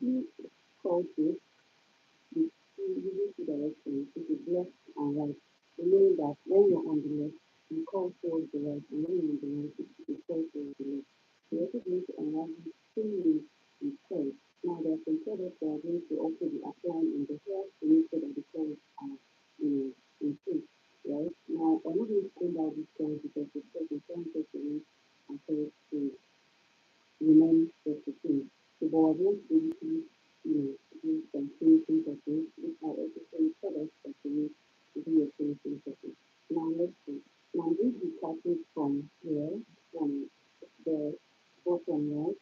see called this, you using two directions, which is left and right. Meaning that when you're on the left, you call towards the right, and when you're on the right, you call towards the left. You're also going to unravel the same way with chords. Now, there are some products that are going to also be applying in the hair to make sure that the chords are, in sync, right? Now, I'm not going to send out these chords because the chords are trying to make and chords to remain just the same. So, but we're going to basically, do some finishing touches, which are also some products that you need to do your finishing touches. Now, let's see. Now, I'm going to be starting from here, from the bottom right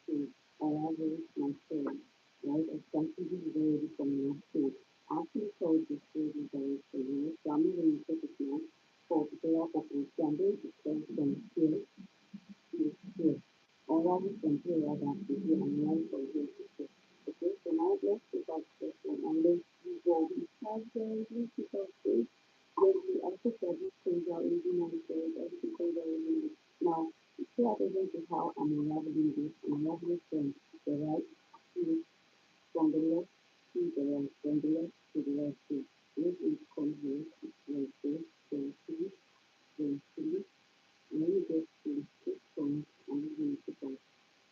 to unravel my story, right? As you can see, this is already coming up. So, I actually told this story direction, right? So, I'm not going to take it now for particular purpose. So, I'm going to start from here here, or rather from here rather to here and right from here to here. Okay, so now let's take out this one and let's go gradually pick up this. Then we also said this comes out really nice, everything comes out really nice. Now, pay attention to how I'm unraveling this. I'm unraveling from the right to from the left to the right, from the left to the right. So let it come here, like this, then two, then three, and then you get to this point and then you pick up.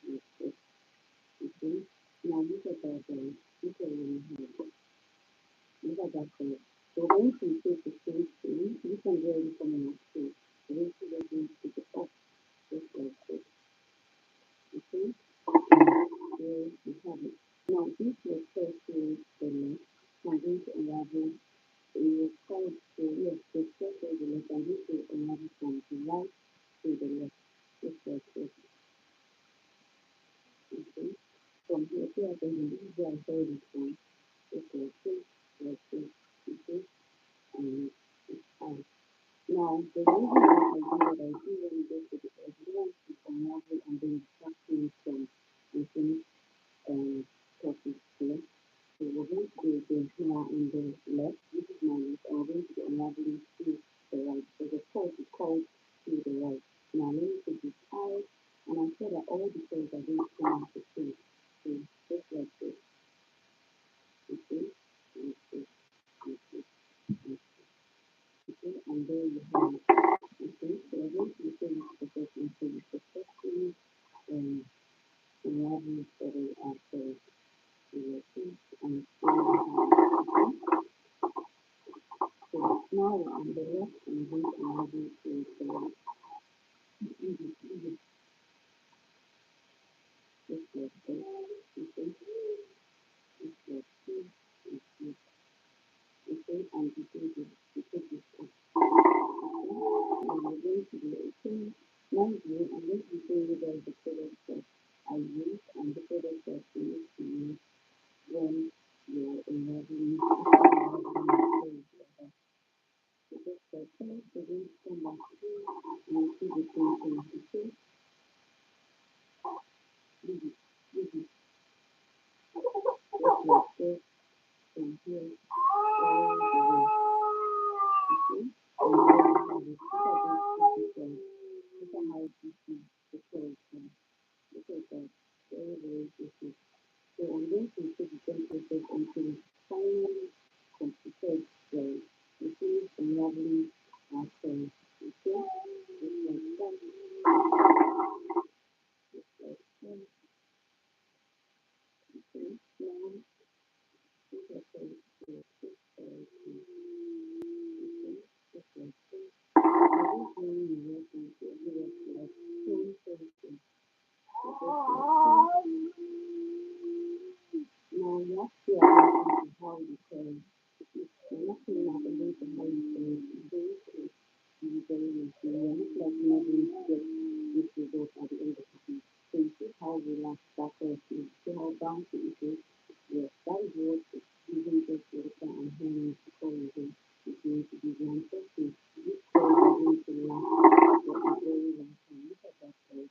Okay. Okay. Now look at that look at what we have. Look at that color. So we're going to take the same thing. This one's already coming up too. We're going to pick it up just like this. Okay. Here we have it. Now this will first to the left. So I'm going to unravel a called yes, the first to the left, and this will unravel from the right to the left. Just like this. Okay. From here to this is where I started it from. Just like this, okay, and it's out. Now, the reason why I do what I do when you go to the exam is unravel and then start doing some infinite topics here. So we're going to do this now on the left. This is my left, and we're going to be unraveling to the right. So the course is called to the right. Now, let me take this out, and I'm sure that all the chords are going to come out the same. So just like this, okay, like this, like this, like this. Okay, and there you have it. Okay, so we're going to say this the first one. So you successfully unravel the after your feet and there you have it. Okay, so now we're on the left and we're going to unravel to the right. Easy, easy, just like this. Okay, just like this, like this. Okay, and you take this off. Okay, now we're going to do okay. Now I'm going to show you guys the products that I use and the products that you need to use when you're unraveling after unraveling your clothes. So just like that, we're going to come back here and see the same thing. Okay, easy, easy, just like this from here all the way. Okay, and there you have it. Look at how easy the clothes come. Look at that, very very easy. So I'm going to take the same process until it's finally completed the finish unraveling our clothes. Okay, just like that, just like that. Okay, now look at the just like this. Okay, just like this. I don't really work until everywhere like 10 seconds. So just like this. Now you have to pay attention to how you turn. You're not paying attention to how you turn. It's very close. You very messy. You're not like you're not going to get this result at the end of the day. So you see how relaxed that first is. See how bouncy it is. Yes, that is what using just water and honey to call it is going to be one person. These curls are going to last for a very long time. Look at that curl.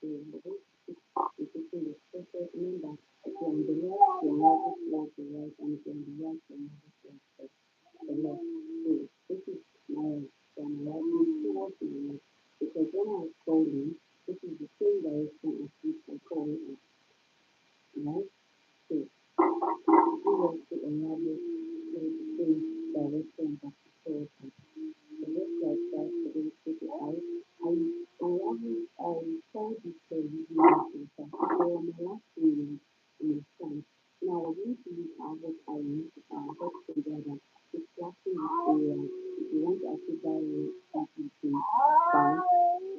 So we're going to keep repeating this process. Remember, if you're on the left, you're never like the right, and if you're on the right, you're never like the left. So this is my from right towards my left. Because when I was calling, this is the same direction as if I call it, right? not seeing in the sun. Now we're going to use our hot iron, hot together to flatten this area. If you want to apply it something to bounce,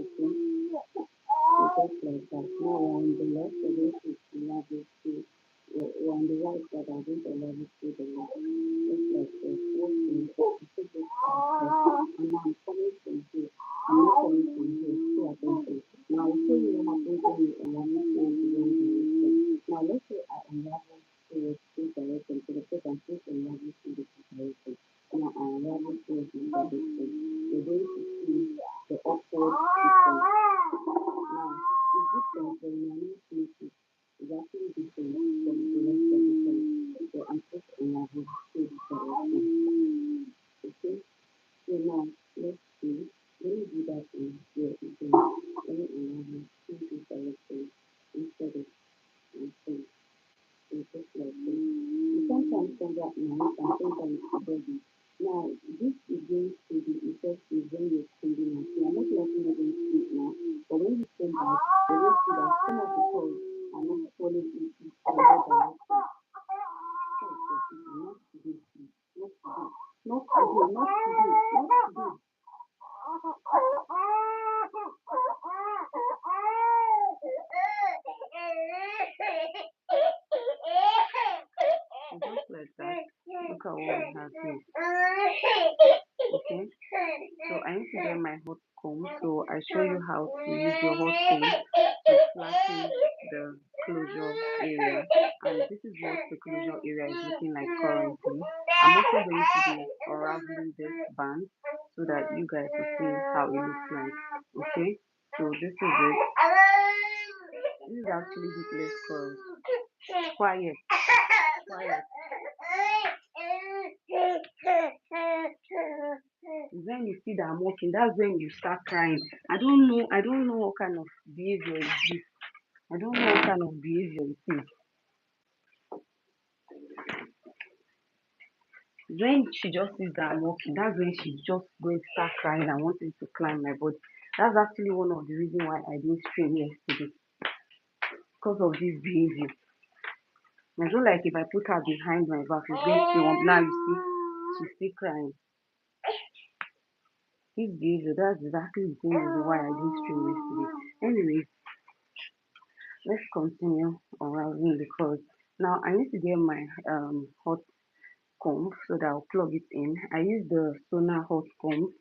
okay? So just like that. Now we're on the left, we're going to level to, we're on the right side, I'm going to level to the left. Just like this. Okay, so this is and now I'm coming from here. I'm not coming from here. Pay attention. Now I'll show you what happens when you unravel towards the wrong direction. Now let's say I unravel towards this direction. So the first I'm supposed to unravel to this direction. Now I unravel towards this direction. You're going to see the upward difference. Now it's different when you're not seeing it. It's actually different from the rest of the time. So I'm supposed to unravel to this direction. Okay? So now let's see. Let me do that in here again. Let me unravel to this direction instead of myself. So just like this. You sometimes send that nice and sometimes body. Now this is going to be effective when you're combing out. You are not letting it in sleep now, but when you come back, you will see that some of the curls are not falling into the right direction. Not today, please. Not today. Not today. Not today. Not today. Just like that. Look at what we have here. Okay. So I need to get my hot comb. So I show you how to use your hot comb to flatten the closure area. And this is what the closure area is looking like currently. I'm also going to be unraveling this band so that you guys will see how it looks like. Okay. So this is it. This is actually heatless curls. Quiet. Quiet. When you see that I'm walking, that's when you start crying. I don't know what kind of behavior is this. I don't know what kind of behavior it is. When she just sees that I'm walking, that's when she's just going to start crying and wanting to climb my body. That's actually one of the reasons why I didn't stream yesterday. Because of this behavior. I don't like if I put her behind my back, she's going to say, now you see, she's still crying. This behavior, that's exactly the same reason why I didn't stream yesterday. Anyway, let's continue unraveling the curls. Now I need to get my hot comb so that I'll plug it in. I use the Sona hot comb.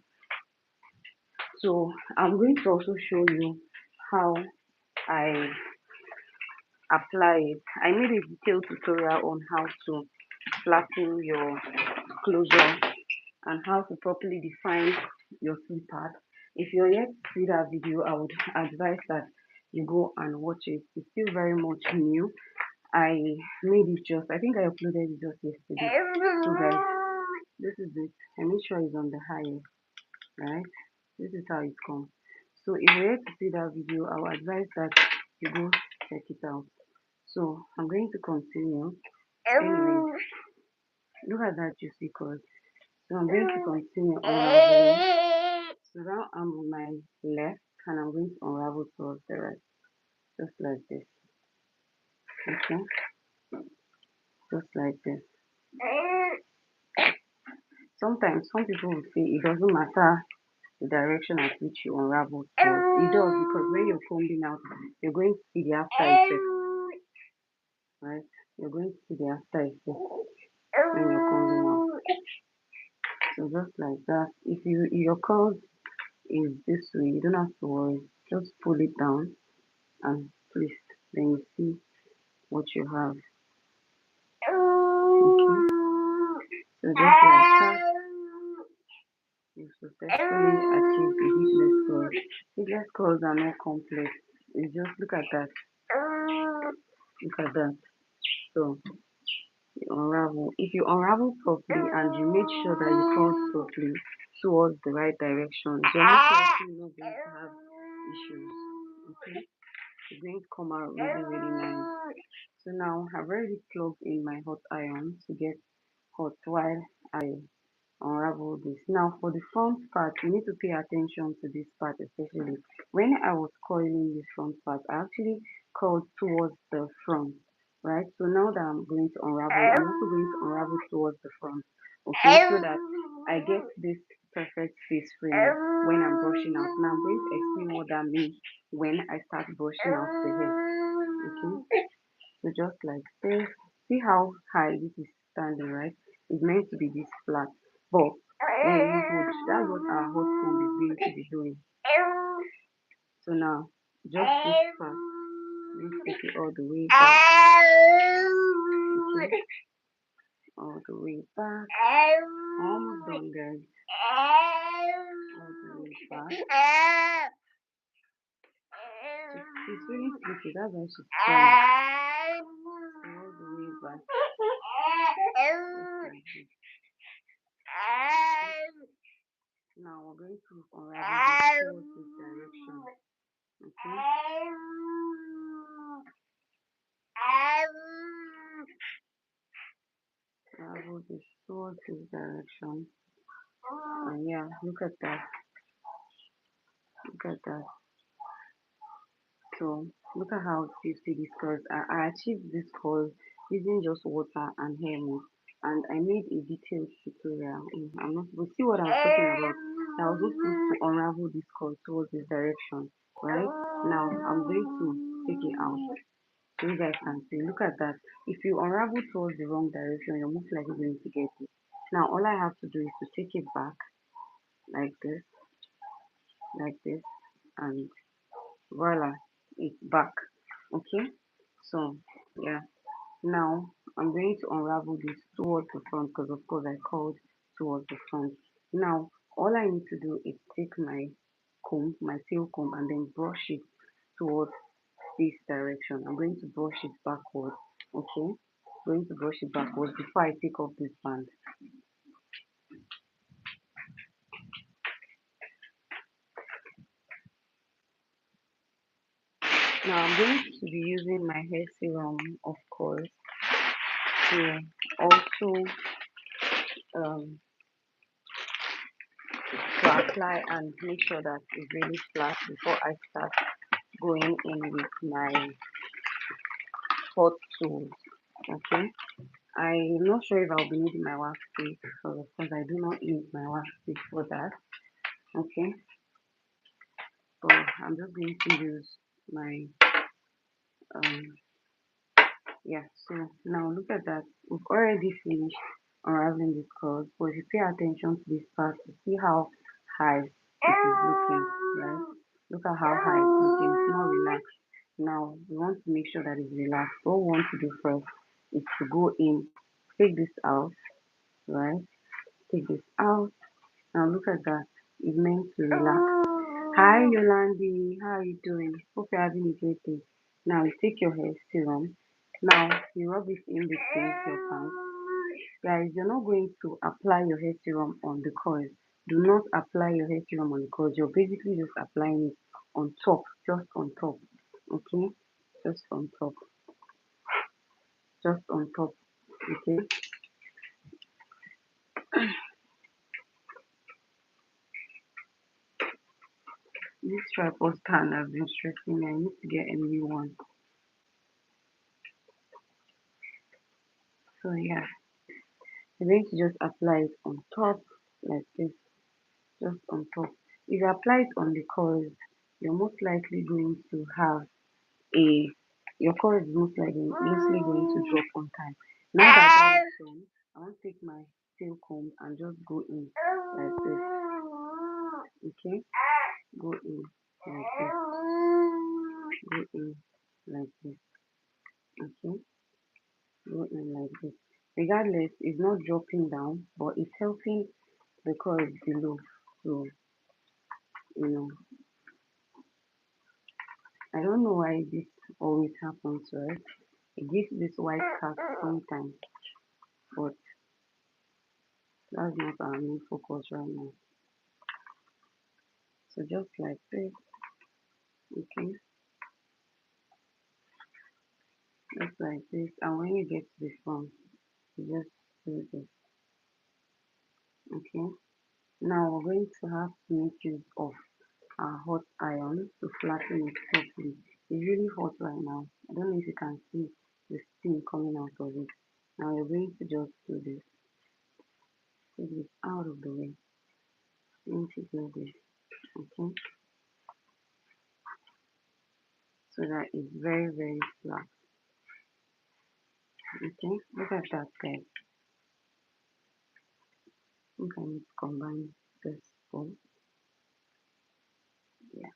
So I'm going to also show you how I apply it. I made a detailed tutorial on how to flatten your closure and how to properly define your C part. If you're yet to see that video, I would advise that you go and watch it. It's still very much new. I made it just, I think I uploaded it just yesterday. So guys, this is it. I make sure it's on the highest, right? This is how it comes. So if you're yet to see that video, I would advise that you go check it out. So I'm going to continue. Anyway, look at that juicy cord. So I'm going to continue unraveling. So now I'm on my left and I'm going to unravel towards the right. Just like this. Okay? Just like this. Sometimes some people will say it doesn't matter the direction at which you unravel towards. It does, because when you're combing out, you're going to see the after effect. Right? You're going to see the after effect when you're combing out. So just like that. If your curls is this way, you don't have to worry. Just pull it down and twist. Then you see what you have. Okay. So just like that, you successfully achieved a heatless curl. Heatless curls are not complex. You just look at that. Look at that. So you unravel. If you unravel properly and you make sure that you curl properly towards the right direction, you're not likely not going to have issues. Okay, it's going to come out really, really nice. So now I've already plugged in my hot iron to get hot while I unravel this. Now for the front part, you need to pay attention to this part, especially when I was coiling this front part. I actually curled towards the front, right? So now that I'm going to unravel, I'm also going to unravel towards the front, okay, so that I get this perfect face frame when I'm brushing out. Now I'm going to explain what that means when I start brushing out the hair, okay? So just like this, see how high this is standing, right? It's meant to be this flat, but when you hold, that's what our hot comb is going to be doing. So now, just this part, let's take it all the way back. Okay, all the way back. Almost done, guys. All the way back. She's really sleepy, that's why she's crying. All the way back. Now we're going to unravel this towards this direction. Okay. Unravel this towards this direction. And yeah, look at that. Look at that. So look at how tasty this curls are. I achieved this curl using just water and hair mousse, and I made a detailed tutorial. I'm not supposed to see what I'm talking about. I was supposed to unravel this curl towards this direction, right? Now I'm going to take it out so you guys can see. Look at that. If you unravel towards the wrong direction, you're most likely going to get it. Now all I have to do is to take it back like this, and voila, it's back. Okay, so yeah, now I'm going to unravel this towards the front because of course I called towards the front. Now all I need to do is take my comb, my tail comb, and then brush it towards this direction. I'm going to brush it backwards. Okay, going to brush it backwards before I take off this band. Now I'm going to be using my hair serum, of course, to also um, to apply and make sure that it's really flat before I start going in with my hot tools. Okay, I'm not sure if I'll be needing my wax tape, so of course I do not need my wax tape for that. Okay, so I'm just going to use my um yeah. So now look at that, we've already finished unraveling this curls, but if you pay attention to this part, you see how high it is looking, right? Look at how high it's looking. It's not relaxed. Now we want to make sure that it's relaxed. What we want to do first is to go in, take this out, right? Take this out. Now look at that. It's meant to relax. Hi Yolandi, how are you doing? Hope you're having a great day. Now you take your hair serum. Now you rub it in between your palms. Guys, you're not going to apply your hair serum on the coils. Do not apply your hair serum on the coils. You're basically just applying it on top, just on top. Okay, just on top, just on top. Okay, this tripod stand has been stressing me. I need to get a new one. So yeah, I'm going to just apply it on top like this, just on top. If you apply it on the coils, you're most likely going to have a your core is mostly going to drop on time. Now that that is done, I want to take my tail comb and just go in like this. Okay, go in like this. Go in like this. Okay, go in like this. Regardless, it's not dropping down, but it's helping the core below. So you know, I don't know why this always happens, right? It gives this white cast sometimes, but that's not our main focus right now. So just like this, okay, just like this. And when you get to the front, you just do this, okay. Now we're going to have to make use of our hot iron to flatten it properly. It's really hot right now. I don't know if you can see the steam coming out of it. Now we're going to just do this. Take this out of the way. Integrate this, okay? So that it's very, very flat. Okay, look at that, guys. I think I need to combine this both. Yeah,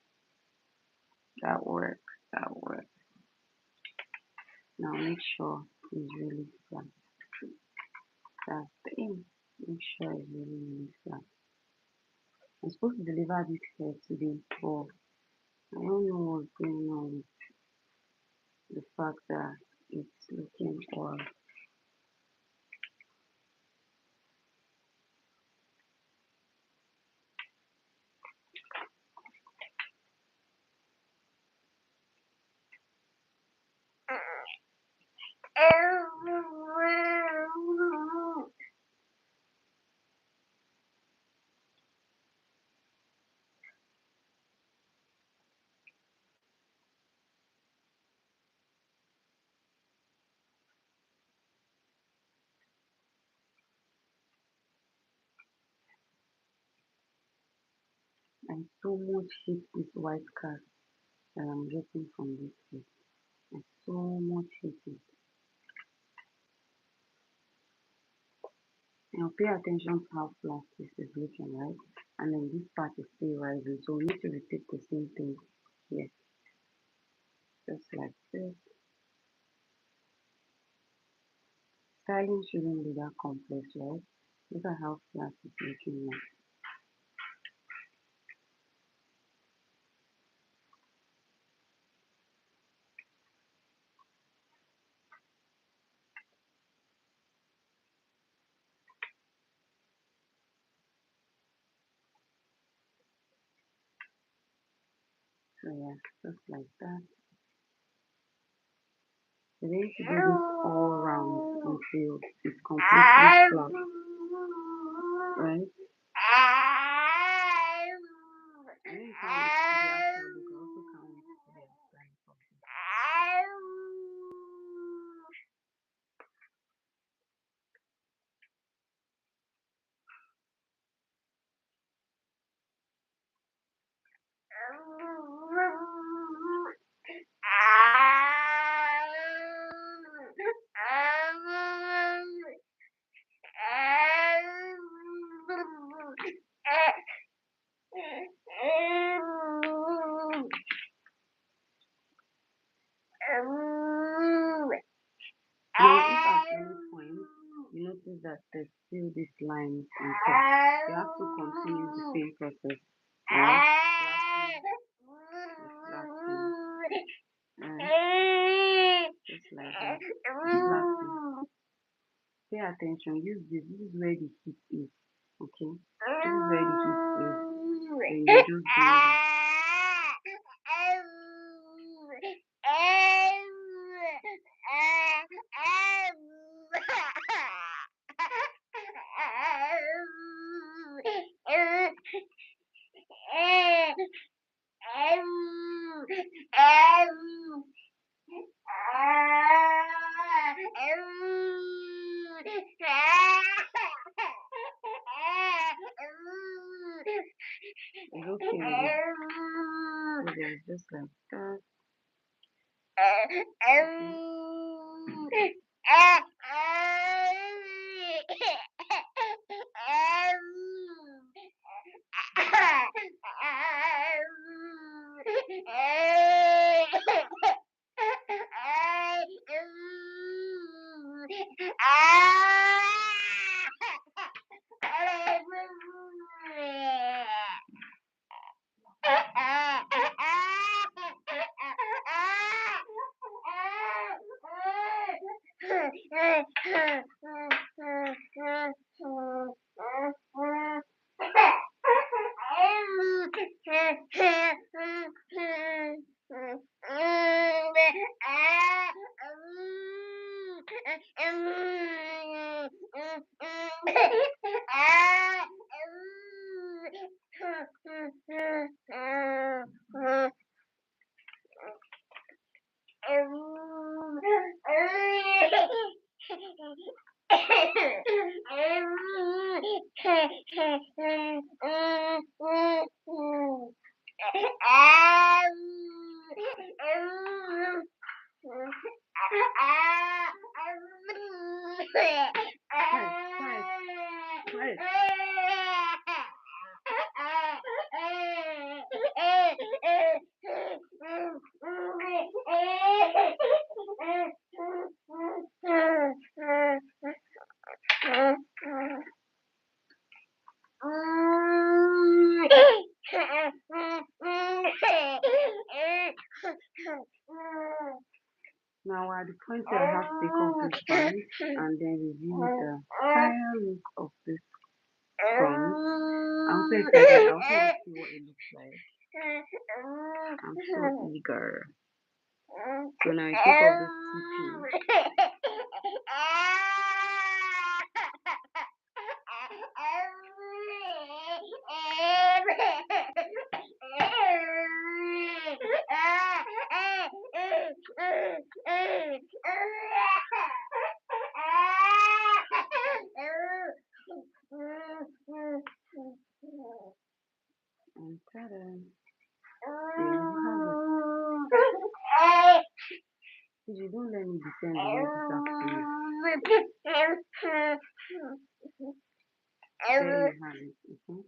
that works. That works. Now make sure it's really flat. That's the aim. Make sure it's really, really flat. I'm supposed to deliver this here today, but I don't know what's going on with the fact that it's looking all and so much hate this white card that I'm getting from this place. I so much hate it. Now pay attention to how flat this is looking, right? And then this part is still rising. So we need to repeat the same thing here. Just like this. Styling shouldn't be that complex, right? Look at how flat it's looking now. So yeah, just like that. We're going to do this all around until it's completely flat, right? I think how it's the outside look. I also can't wait to see the outside of it. Now, if at any point you notice that there's still this line on top, you have to continue the same process. Right? Flattening, just like that. Flattening. Pay attention. Use this. This is where the heat is. Okay? This is where the heat is. And you just do this. It's okay. So there's just like that. Quiet. Now at the point where I have to take off this band and then review the final look of this sponge. I'm so excited. I also want to see what it looks like. I'm so eager. So now I take off this TP. And ta-da! There you have it. You don't let me descend the way this afternoon. There you have it. Okay.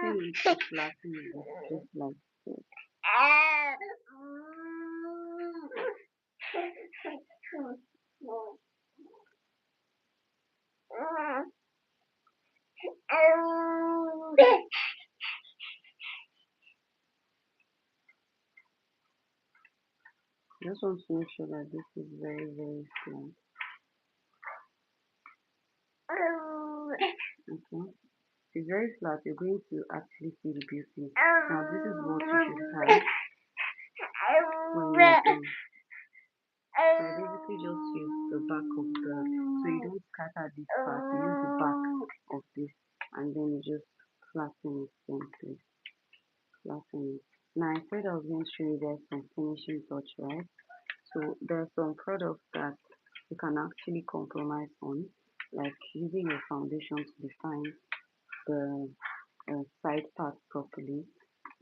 You need to flatten it just like this. Just want to make sure that this is very, very flat. Okay. It's very flat. You're going to actually see the beauty. Now this is what you should have when you're done. So I basically just use the back of the, so you don't scatter this part, you use the back of this and then you just flatten it gently. Flatten it. Now I said I was going to show you guys some finishing touch, right? So there are some products that you can actually compromise on, like using your foundation to define the side part properly.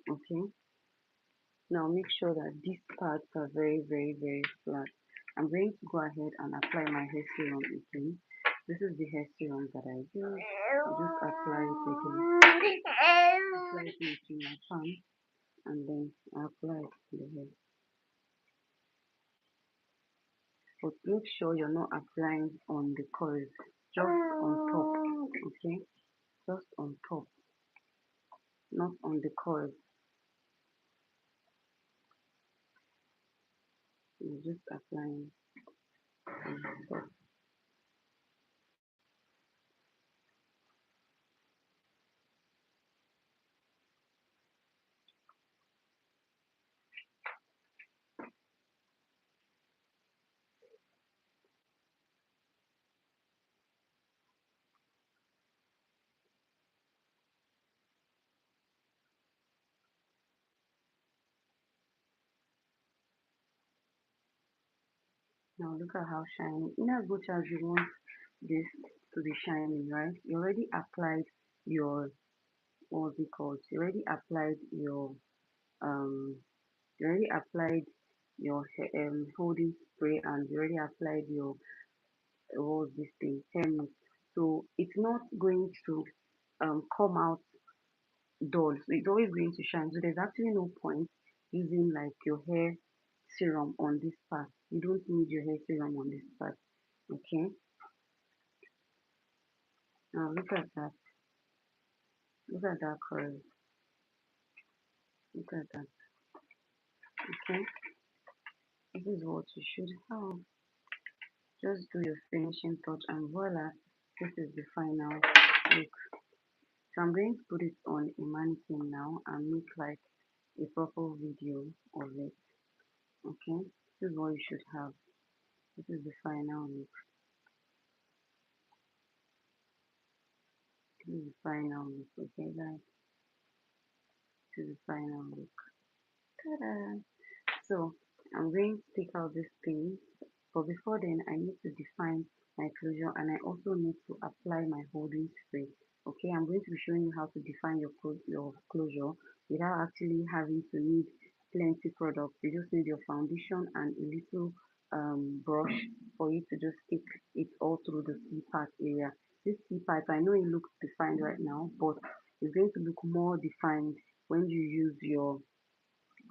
Okay. Now make sure that these parts are very, very, very flat. I'm going to go ahead and apply my hair serum again. This is the hair serum that I use. I'll just apply it again. Apply it into my palm and then I apply it to the hair. But make sure you're not applying on the coils, just on top, okay? Just on top, not on the coils. You're just applying on top. Now look at how shiny. In as much as you want this to be shiny, right? You already applied your, what's it called? You already applied your um you already applied your holding spray and you already applied your what's this thing? Hair mist. So it's not going to come out dull. So it's always going to shine. So there's actually no point using like your hair serum on this part. You don't need your hair serum on this part. Okay. Now look at that. Look at that curve. Look at that. Okay. This is what you should have. Just do your finishing touch and voila. This is the final look. So I'm going to put it on a mannequin now and make like a proper video of it. Okay. This is what you should have. This is the final look. This is the final look. Okay guys. This is the final look. Ta-da! So I'm going to take out this thing, but before then I need to define my closure and I also need to apply my holding spray. Okay, I'm going to be showing you how to define your closure without actually having to need plenty products. You just need your foundation and a little brush for you to just stick it all through the C part area. This C part, I know it looks defined right now, but it's going to look more defined when you use your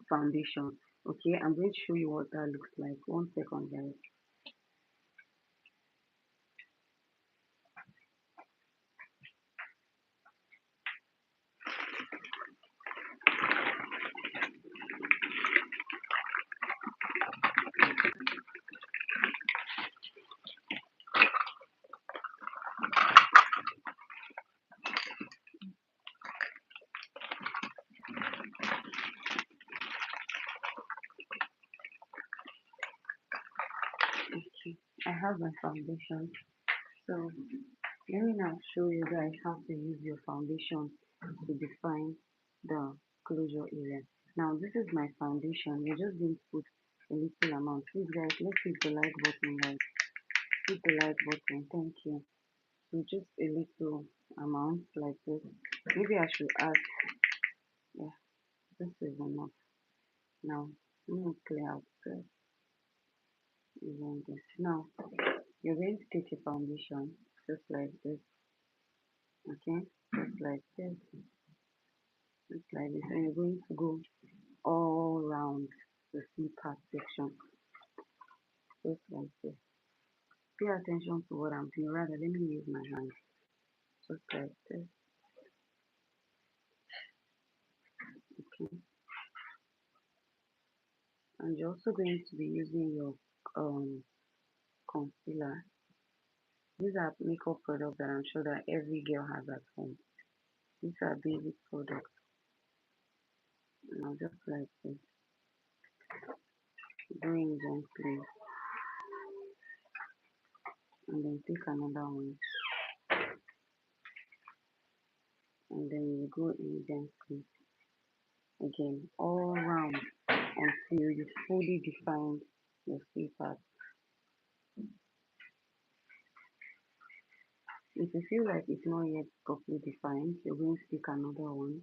foundation. Okay, I'm going to show you what that looks like. One second, guys. Okay, I have my foundation. So let me now show you guys how to use your foundation to define the closure area. Now this is my foundation. We're just going to put a little amount. Please guys, let's hit the like button, guys. Hit the like button. Thank you. So just a little amount like this. Maybe I should add, yeah, this is enough. Now let me clear out the even this. Now you're going to take a foundation just like this, okay? Just like this, just like this, and you're going to go all around the C part section, just like this. Pay attention to what I'm doing. Rather, let me use my hand, just like this. Okay, and you're also going to be using your concealer. These are makeup products that I'm sure that every girl has at home. These are basic products. Now, just like this, going gently, and then take another one, and then you go in gently again, all around until you fully define your C part. If you feel like it's not yet properly defined, you're going to pick another one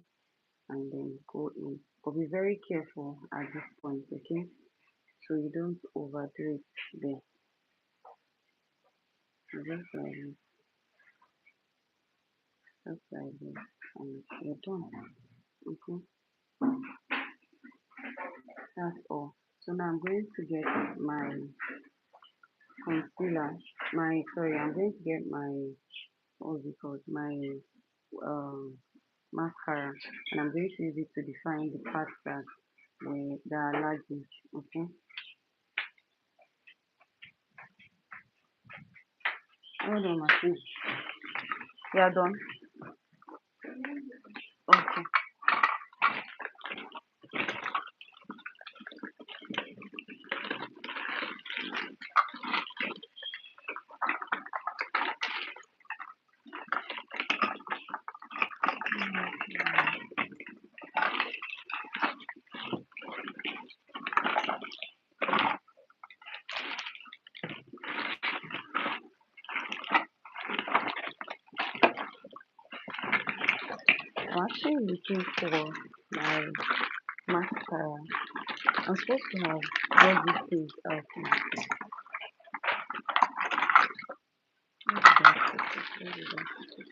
and then go in. But be very careful at this point, okay? So you don't overdo it there. Just like this, just like this, and you're done. Okay, that's all. So now I'm going to get my concealer. I'm going to get my, what's it called? My um mascara, and I'm going to use it to define the parts that are lagging. Okay. Hold on, Martin. You are done. Okay. I'm actually looking for my mascara. I'm supposed to have all these things out now. Where did I put it? Where did I put it?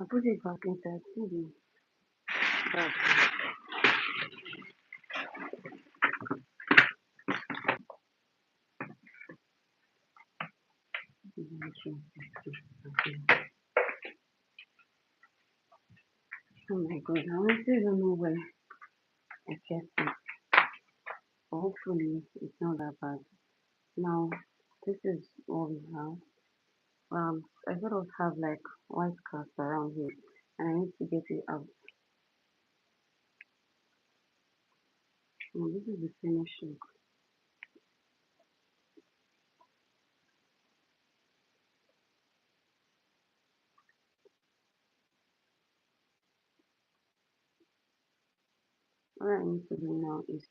I put it back inside. See the bag. Oh my god, I honestly don't know where I kept it. But hopefully it's not that bad. Now, this is what we have. I sort of have like white cast around here, and I need to get it out. This is the finished look. What I need to do now is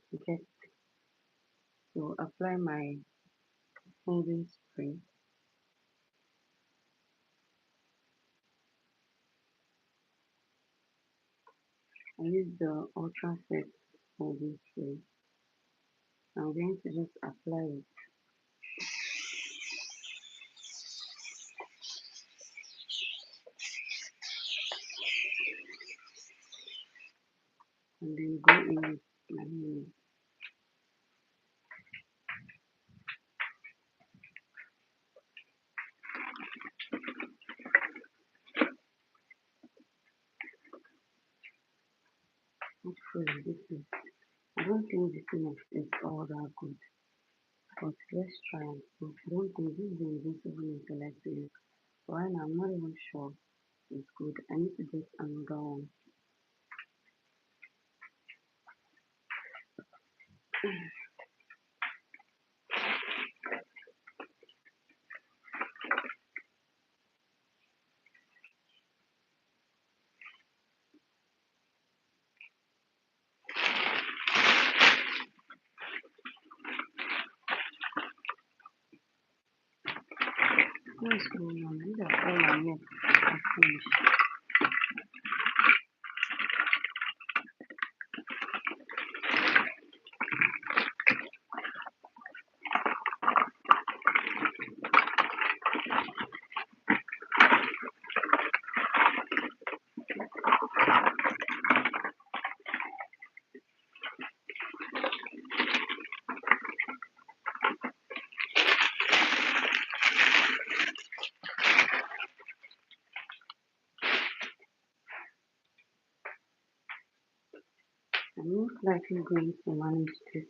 to apply my moving spray. I use the Ultra Set moving spray. I'm going to just apply it and then go in with my hand. Hopefully this is, I don't think the finish is all that good, but let's try and see. I don't think this is the invincible I like to use. Right now I'm not even sure it's good. I need to get another one. What's going on? These are all my net are finished. I'm most likely going to manage this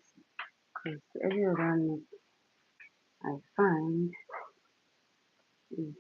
because every other net I find is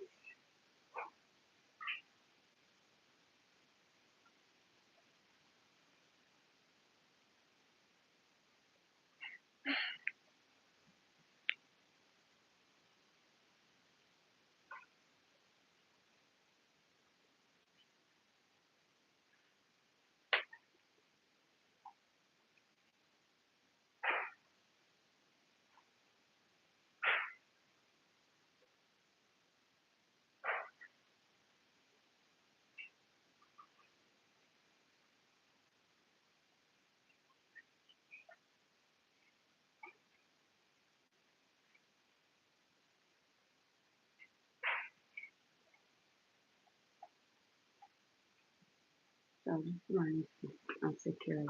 so I'll just manage this and secure it.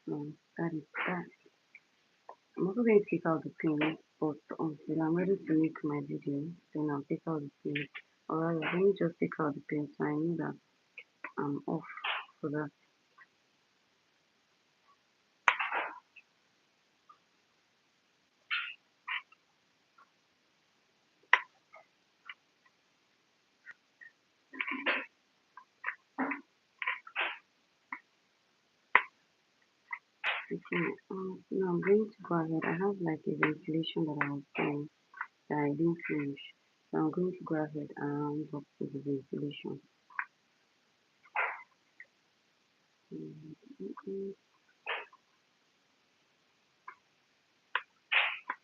So that is that. I'm also going to take out the pin, but until I'm ready to make my video, then I'll take out the pin. Or rather, let me just take out the pin so I know that I'm off for that. Okay, now I'm going to go ahead. I have like a ventilation that I was doing that I didn't finish. So I'm going to go ahead and round up with the ventilation.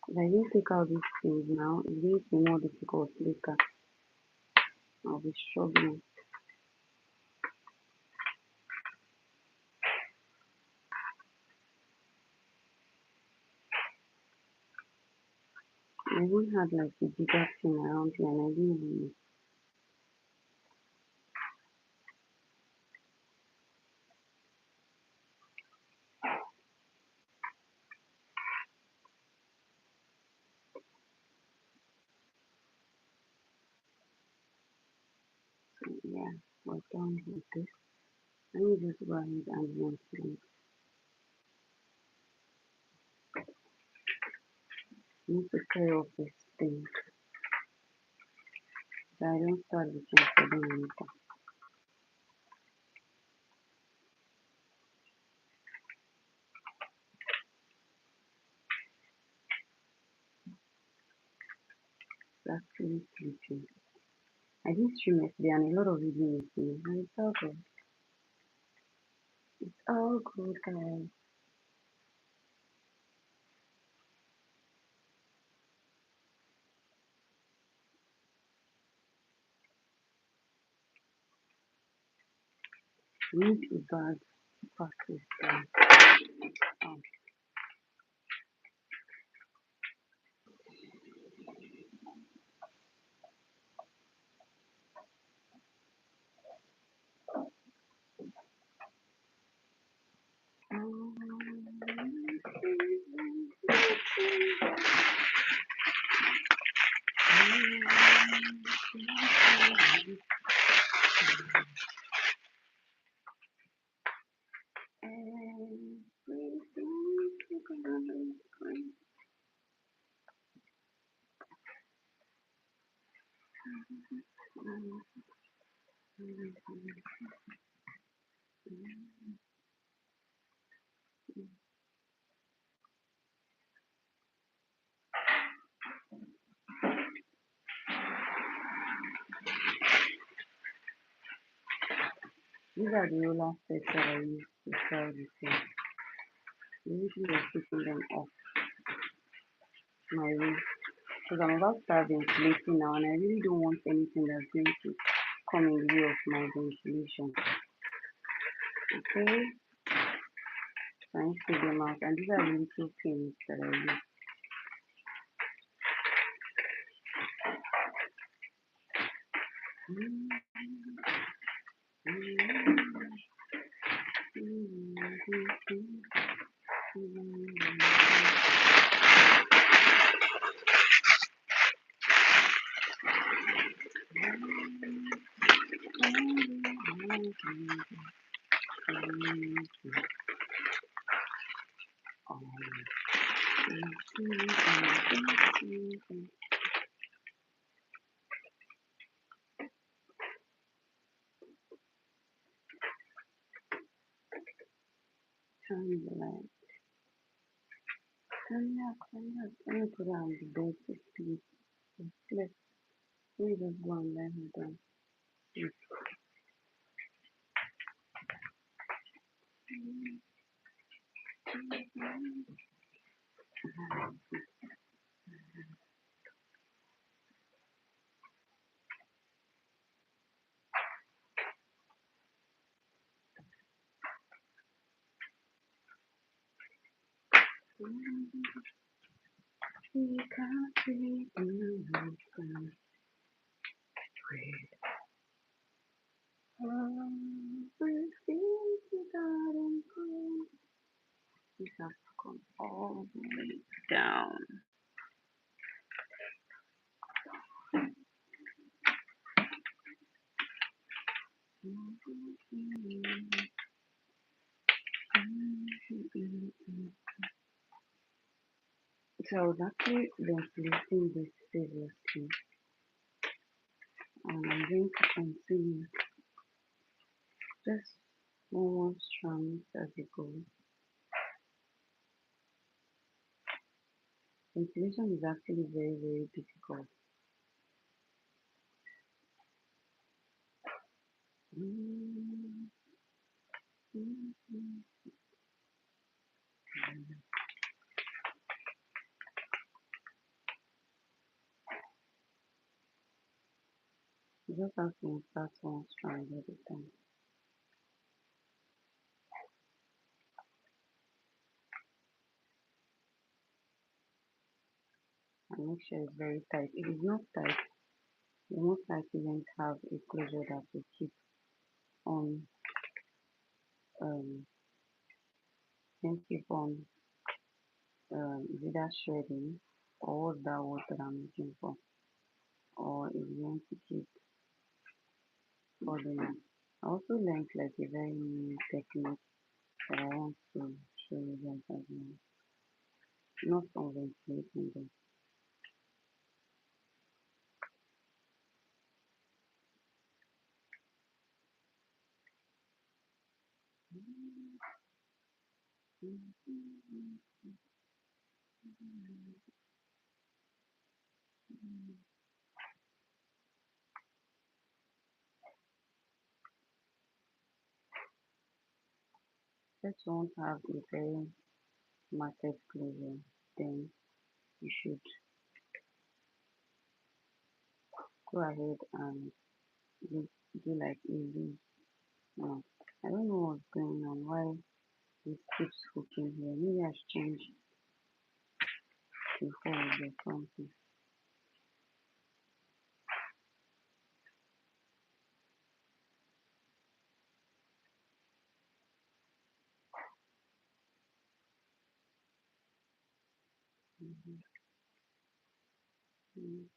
If I didn't take out these things now, it's going to be more difficult later. I'll be struggling. even had like a bigger team around me and I didn't even know. So yeah, we're done with this. Let me just go ahead and ventilate. I need to clear up this thing so I don't start looking for them later. It's actually sleeping. I did stream yesterday and a lot of video missing and it's all good. It's all good guys. Need a bag to pack this down. Um, These are the roller sets that I use to sell the thing. Usually I'm taking them off my way because I'm about to start ventilating now and I really don't want anything that's going to come in the way of my ventilation. Okay, so I need to take them out and these are the little pins that I use. Turn the light. Turn it up. Let me put it on the bed to sleep. Let me just go and let her down. We can't sleep in the night. This has to come all the way down. So I was actually ventilating this previously, and I'm going to continue just one more strand as it goes. Ventilation is actually very, very difficult. You just have to insert one strand at a time. and make sure it's very tight. If it's not tight, you most likely won't have a closure that will keep on um is either shredding or what's that word that I'm looking for, or it's going to keep falling off. I also learned like a very new technique that I want to show you guys as well. Not on ventilating them. First, you want to have a very matted closure. Then you should go ahead and do like a V. Now, I don't know what's going on. Why it keeps hooking here? Maybe I should change the hole or something. Mhm. Mhm.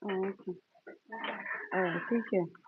Oh, okay. All right, take care.